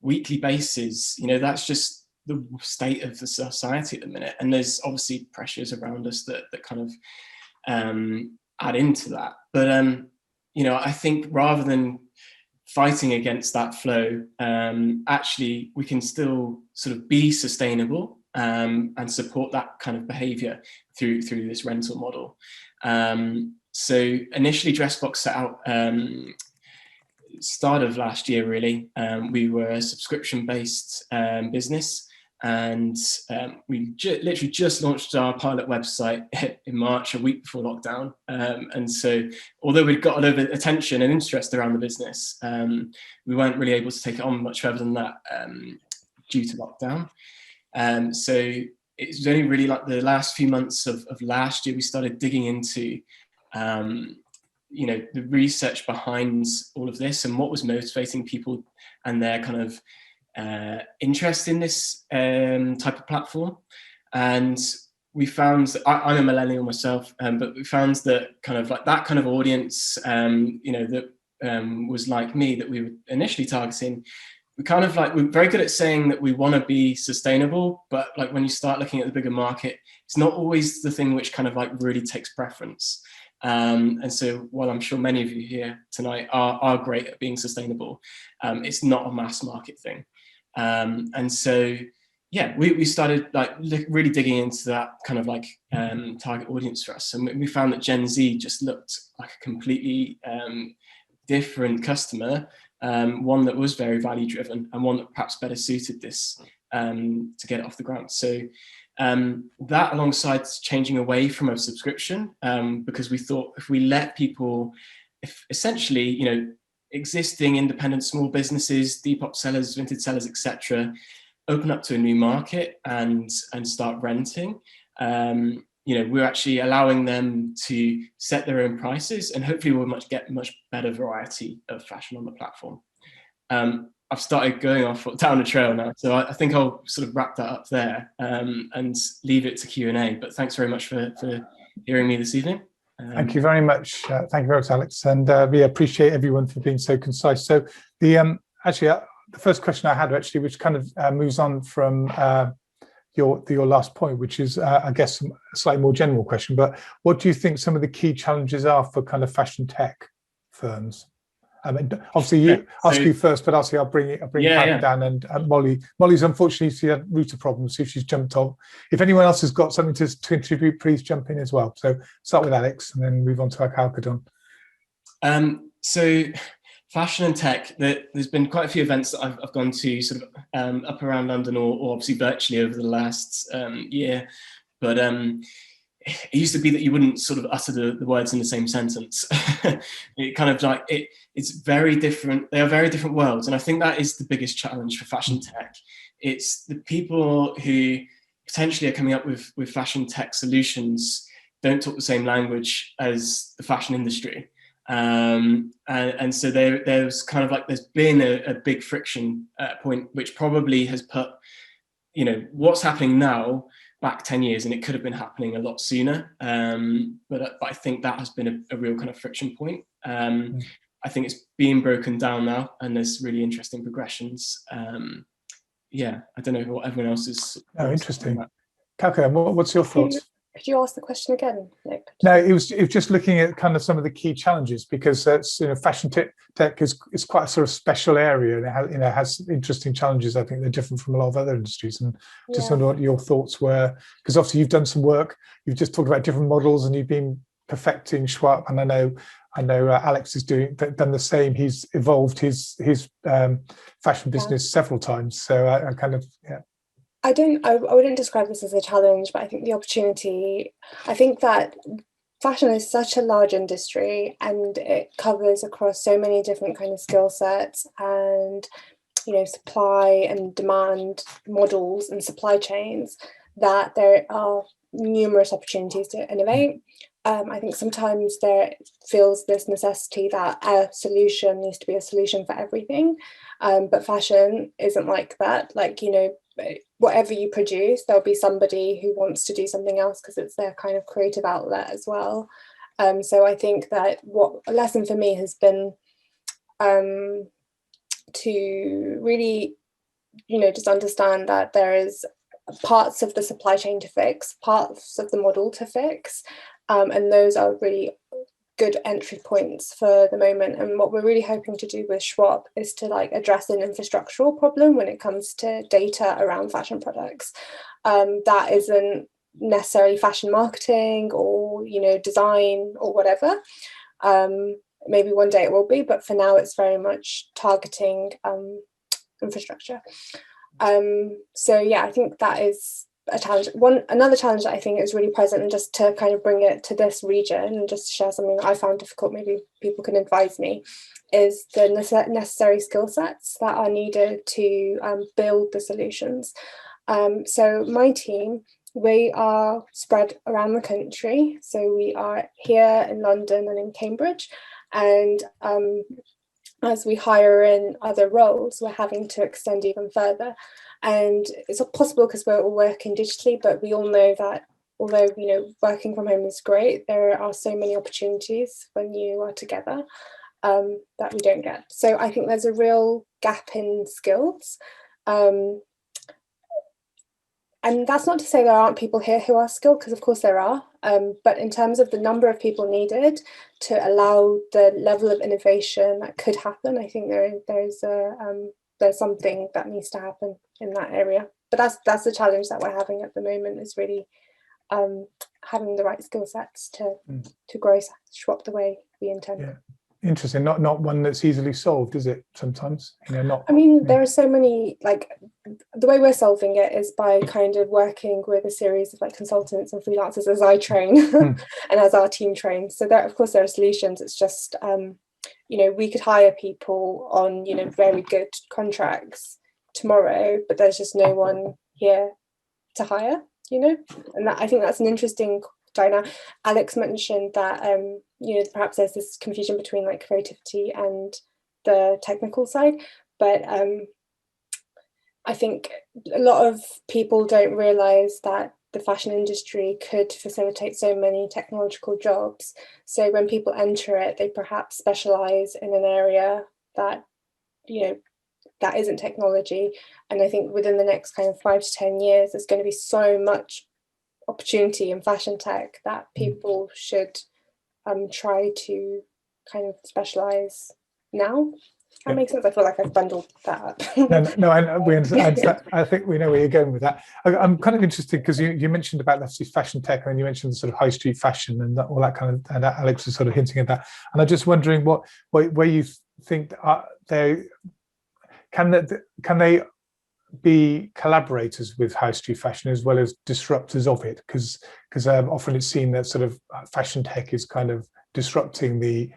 weekly basis. You know, that's just the state of the society at the minute. And there's obviously pressures around us that kind of add into that. But, you know, I think rather than fighting against that flow, actually, we can still sort of be sustainable and support that kind of behavior through this rental model. So initially, Dressbox set out start of last year, really. We were a subscription-based business. And we literally just launched our pilot website in March, a week before lockdown. And so, although we'd got a lot of attention and interest around the business, we weren't really able to take it on much further than that due to lockdown. So it was only really like the last few months of last year we started digging into, you know, the research behind all of this and what was motivating people and their kind of interest in this type of platform. And we found, I'm a millennial myself, but we found that kind of like that kind of audience, you know, that was like me, that we were initially targeting. We kind of like, we're very good at saying that we want to be sustainable, but like when you start looking at the bigger market, it's not always the thing which kind of like really takes preference. And so while I'm sure many of you here tonight are great at being sustainable, it's not a mass market thing. And so, yeah, we started like really digging into that kind of like target audience for us. And we found that Gen Z just looked like a completely different customer, one that was very value driven and one that perhaps better suited this to get it off the ground. So that alongside changing away from a subscription, because we thought if we let people, if essentially, you know, existing independent small businesses, Depop sellers, vintage sellers, etc., open up to a new market and start renting, you know, we're actually allowing them to set their own prices, and hopefully we'll get much better variety of fashion on the platform. I've started going off down a trail now, so I think I'll sort of wrap that up there and leave it to Q&A. But thanks very much for hearing me this evening. Thank you very much. Thank you very much, Alex. And we appreciate everyone for being so concise. So the actually, the first question I had actually, which kind of moves on from your last point, which is, I guess, a slightly more general question, but what do you think some of the key challenges are for kind of fashion tech firms? I mean, obviously, ask you first, but I'll bring Kalkidan and Mollie. Mollie's unfortunately, she had router problems, so she's jumped off. If anyone else has got something to contribute, please jump in as well. So start with Alex and then move on to our Kalkidan. So fashion and tech, there's been quite a few events that I've gone to sort of up around London or obviously virtually over the last year. But it used to be that you wouldn't sort of utter the words in the same sentence. It kind of like, it's very different. They are very different worlds. And I think that is the biggest challenge for fashion tech. It's the people who potentially are coming up with fashion tech solutions don't talk the same language as the fashion industry. And so there's kind of like, there's been a big friction point, which probably has put, you know, what's happening now back 10 years, and it could have been happening a lot sooner. But I think that has been a real kind of friction point. I think it's being broken down now, and there's really interesting progressions. Yeah, I don't know what everyone else is. Oh, interesting. Kalkidan, what's your thoughts? Could you ask the question again, Nick? No, it was just looking at kind of some of the key challenges, because that's, you know, fashion tech is quite a sort of special area, and it has interesting challenges. I think they're different from a lot of other industries, and just wonder what your thoughts were, because obviously you've done some work. You've just talked about different models, and you've been perfecting Shwap, and I know Alex has done the same. He's evolved his fashion business several times. So I kind of I wouldn't describe this as a challenge, but I think the opportunity, I think that fashion is such a large industry and it covers across so many different kind of skill sets and, you know, supply and demand models and supply chains, that there are numerous opportunities to innovate. I think sometimes there feels this necessity that a solution needs to be a solution for everything, but fashion isn't like that. Like, you know, whatever you produce, there'll be somebody who wants to do something else because it's their kind of creative outlet as well. So I think that what a lesson for me has been to really, you know, just understand that there is parts of the supply chain to fix, parts of the model to fix, and those are really good entry points for the moment. And what we're really hoping to do with Shwap is to like address an infrastructural problem when it comes to data around fashion products. That isn't necessarily fashion marketing or, you know, design or whatever. Maybe one day it will be, but for now it's very much targeting infrastructure. So yeah, I think that is a challenge. Another challenge that I think is really present, and just to kind of bring it to this region and just to share something that I found difficult, maybe people can advise me, is the necessary skill sets that are needed to build the solutions. So my team, we are spread around the country. So we are here in London and in Cambridge, and as we hire in other roles, we're having to extend even further. And it's possible because we're all working digitally, but we all know that although, you know, working from home is great, there are so many opportunities when you are together that we don't get. So I think there's a real gap in skills. And that's not to say there aren't people here who are skilled, because of course there are, but in terms of the number of people needed to allow the level of innovation that could happen, I think there's something that needs to happen in that area. But that's the challenge that we're having at the moment, is really having the right skill sets to grow Shwap the way we intend. Yeah. Interesting. Not one that's easily solved, is it? Sometimes, you know, not. I mean, there are so many, like, the way we're solving it is by kind of working with a series of like consultants and freelancers as I train and as our team trains. So there, of course, there are solutions. It's just, you know, we could hire people on, you know, very good contracts tomorrow, but there's just no one here to hire, you know, and I think that's an interesting dynamic. Alex mentioned that, you know, perhaps there's this confusion between like creativity and the technical side, but I think a lot of people don't realize that the fashion industry could facilitate so many technological jobs. So when people enter it, they perhaps specialize in an area that, you know, that isn't technology. And I think within the next kind of 5 to 10 years, there's going to be so much opportunity in fashion tech that people should try to kind of specialize now. That makes sense. I feel like I've bundled that up. No, we understand. I think we know where you're going with that. I'm kind of interested because you mentioned about let's see fashion tech, and you mentioned sort of high street fashion and all that kind of, and Alex was sort of hinting at that. And I'm just wondering where you think can they be collaborators with high street fashion as well as disruptors of it? Because often it's seen that sort of fashion tech is kind of disrupting the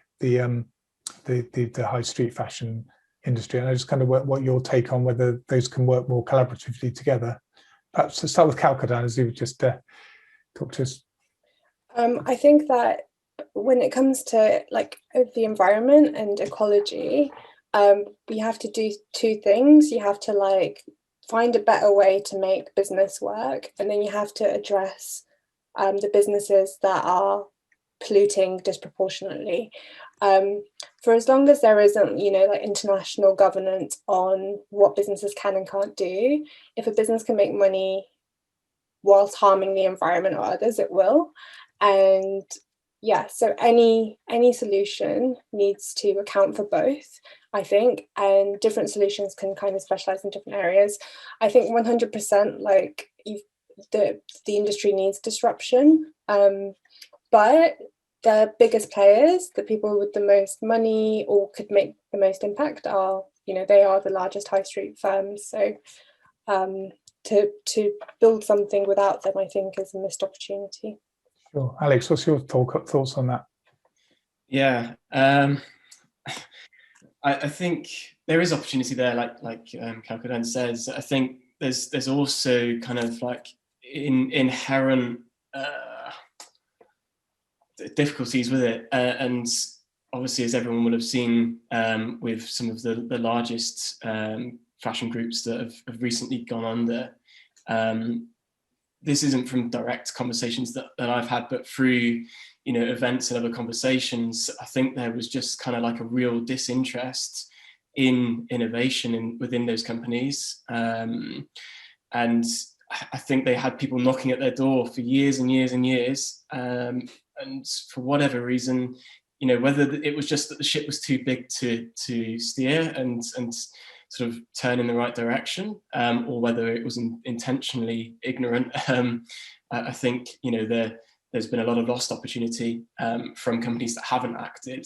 high street fashion industry, and I just kind of what your take on whether those can work more collaboratively together. Perhaps to start with Kalkidan, as you just talk to us. I think that when it comes to like the environment and ecology, we have to do two things. You have to like find a better way to make business work, and then you have to address the businesses that are polluting disproportionately. For as long as there isn't, you know, like international governance on what businesses can and can't do, if a business can make money whilst harming the environment or others, it will. And yeah, so any solution needs to account for both, I think, and different solutions can kind of specialize in different areas. I think 100% like the industry needs disruption, but the biggest players, the people with the most money or could make the most impact are, you know, they are the largest high street firms. So to build something without them, I think, is a missed opportunity. Sure. Alex, what's your thoughts on that? Yeah, I think there is opportunity there, like Kalkidan says. I think there's also kind of like inherent difficulties with it, and obviously, as everyone would have seen, with some of the largest fashion groups that have recently gone under. This isn't from direct conversations that I've had, but through, you know, events and other conversations, I think there was just kind of like a real disinterest in innovation within those companies. And I think they had people knocking at their door for years and years and years. And for whatever reason, you know, whether it was just that the ship was too big to steer and sort of turn in the right direction, or whether it was intentionally ignorant. I think, you know, there's been a lot of lost opportunity from companies that haven't acted.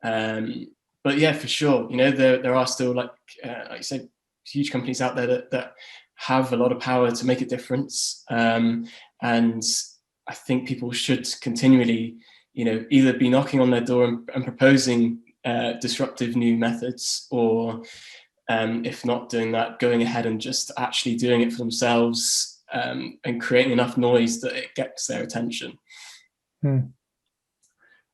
But yeah, for sure, you know, there are still, like you said, huge companies out there that have a lot of power to make a difference. And I think people should continually, you know, either be knocking on their door and proposing disruptive new methods, or if not doing that, going ahead and just actually doing it for themselves, and creating enough noise that it gets their attention. And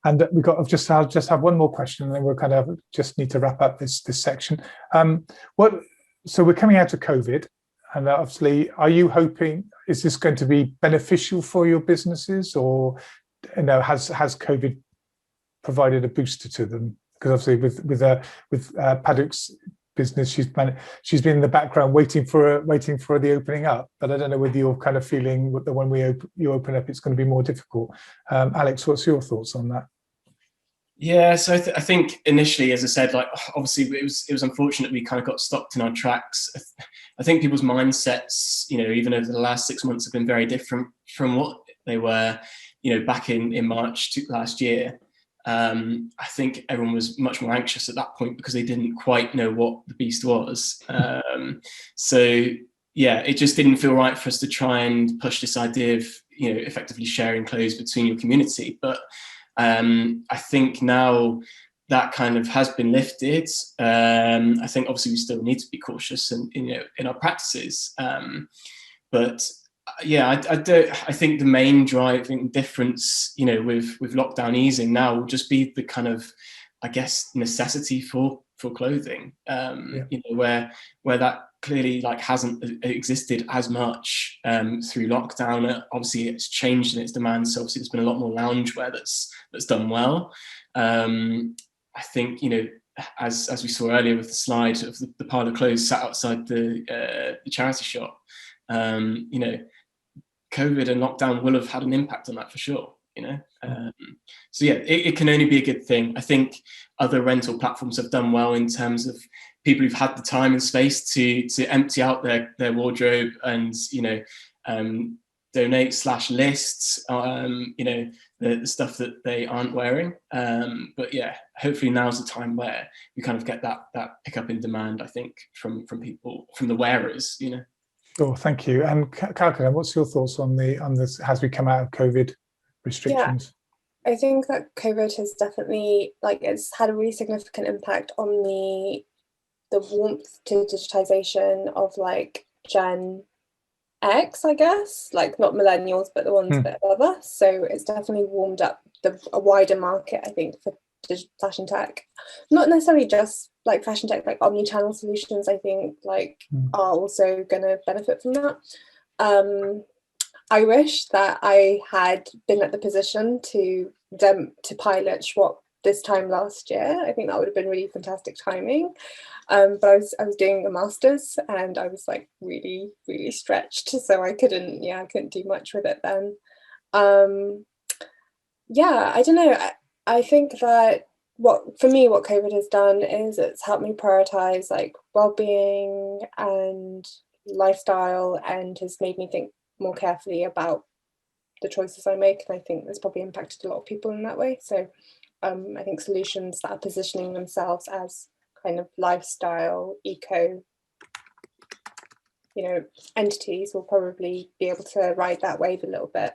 I'll just have one more question, and then we'll kind of just need to wrap up this section. So we're coming out of COVID, And obviously, are you hoping, is this going to be beneficial for your businesses, or has COVID provided a booster to them? Because obviously with Padouk's business, she's been in the background waiting for the opening up. But I don't know whether you're kind of feeling that when you open up, it's going to be more difficult. Alex, what's your thoughts on that? Yeah, so I think initially, as I said, like obviously it was unfortunate we kind of got stopped in our tracks. I think people's mindsets, even over the last 6 months, have been very different from what they were, back in March last year. I think everyone was much more anxious at that point because they didn't quite know what the beast was. So yeah, it just didn't feel right for us to try and push this idea of effectively sharing clothes between your community, but I think now that kind of has been lifted. I think obviously we still need to be cautious in our practices, but yeah, I think the main driving difference, with lockdown easing now will just be the kind of, I guess, necessity for clothing, where that clearly hasn't existed as much through lockdown. Obviously it's changed in its demand, so obviously there's been a lot more loungewear that's done well. I think as we saw earlier with the slide of the pile of clothes sat outside the charity shop, COVID and lockdown will have had an impact on that for sure. So yeah, it can only be a good thing. I think other rental platforms have done well in terms of people who've had the time and space to empty out their wardrobe and donate / lists the stuff that they aren't wearing. But yeah, hopefully now's the time where we kind of get that pickup in demand, I think, from people, from the wearers. Sure, thank you. And Kalkidan, what's your thoughts on this as we come out of COVID restrictions? Yeah, I think that COVID has definitely it's had a really significant impact on the warmth to digitization of Gen X, I guess, not millennials, but the ones a bit above us. So it's definitely warmed up a wider market, I think, for fashion tech. Not necessarily just fashion tech, omni-channel solutions, I think are also going to benefit from that. I wish that I had been at the position to pilot Shwap this time last year. I think that would have been really fantastic timing. But I was doing a master's and I was really, really stretched, so I couldn't do much with it then. Yeah, I don't know. I think that what COVID has done is it's helped me prioritize well-being and lifestyle, and has made me think more carefully about the choices I make, and I think that's probably impacted a lot of people in that way. So I think solutions that are positioning themselves as kind of lifestyle, eco, entities will probably be able to ride that wave a little bit.